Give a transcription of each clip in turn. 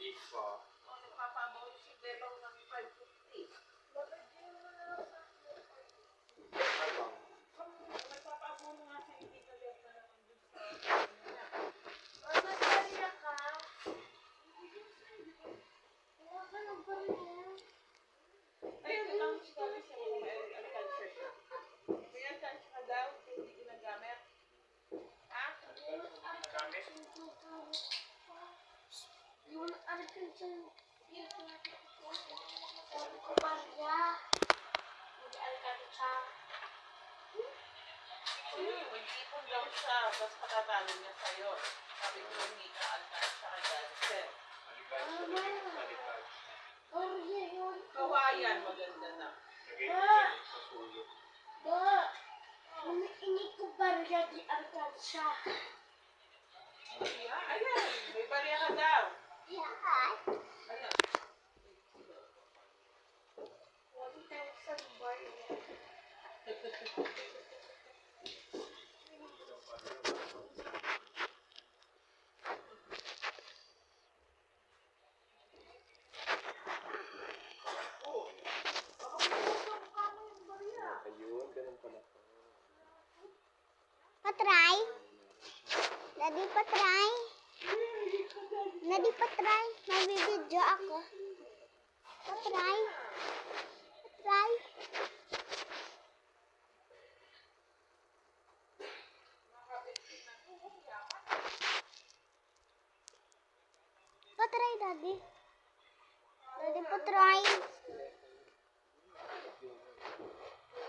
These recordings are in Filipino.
Maliit pa. Nagpapabaw si Bebang ng 550. Abang. Nagpapabaw nga sa hindi ka Beb na naman dun sa niya. Masaya ka? Wala ka ng baril. Ayun, ang sabi siya kung may agriculture siya. May agriculture ka daw, hindi ginagamit. Ha? Nagamit? Yung agriculture, sabi ko barya. Mag-agriculture. Mag-ipon daw siya, tapos patatalo niya sa'yo. Sabi ko, hindi ka agriculture ka dyan, sir. Barya yun. Kawayan, maganda na. Sa sulo. Ba, ini ko barya di agriculture. Ayan, may barya ka daw. Yan. Ayan. 1,000 barya. Ayun, ganun pala. Patry? Daddy, patry? Daddy, patry? Magbibidyo ako. Patry? Patry? Patry, Daddy. Daddy, patry.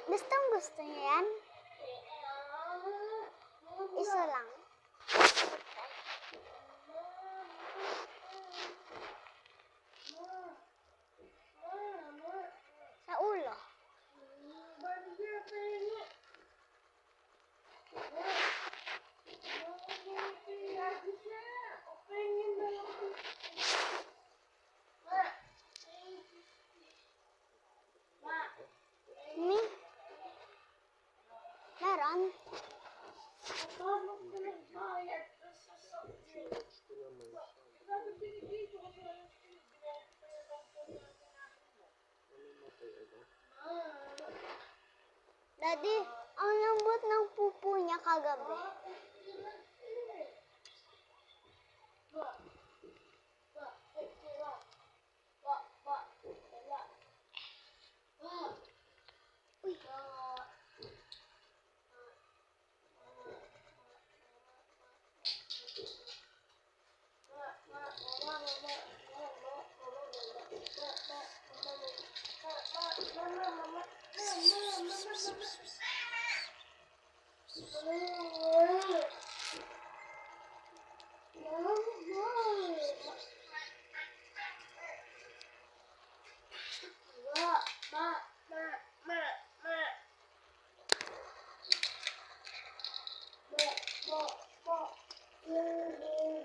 Gustong gusto niya yan? Isa lang. Sa ulo. Ni? Meron? Daddy, ang lambot ng pupo niya kagabi. Uy.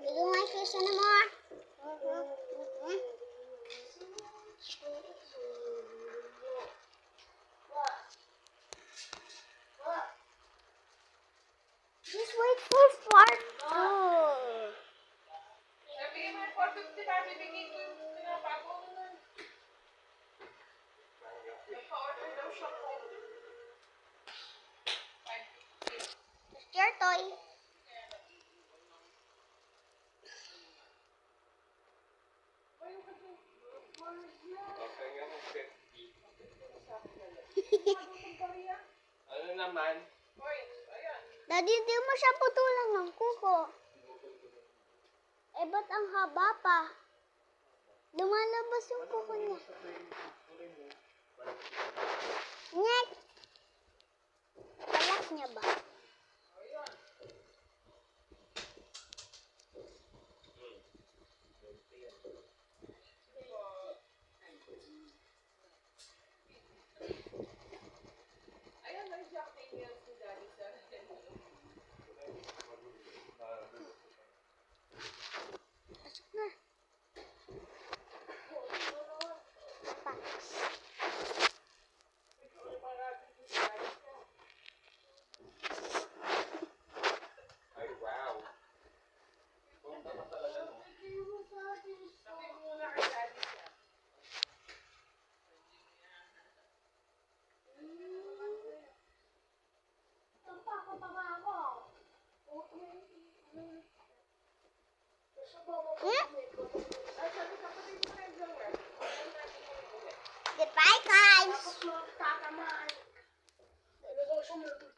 Dito nga isa na mo. Just wait for part 2. Sabihin mo, 450 ba? Bibigay ko yung pinapagaw mo. Nagpa-order daw siya po. 550. It's your toy. Okay nga mo, 50. Ano naman? Hoy, ayan. Daddy, di mo siya putulan ng kuko. Eh, ba't ang haba pa? Lumalabas yung kuko niya. Nyek! Balat niya ba? Ayan, may Jack Daniels ni Daddy sa Pasok na. Pax. Tapos magtatamaan. Talagang sumunod.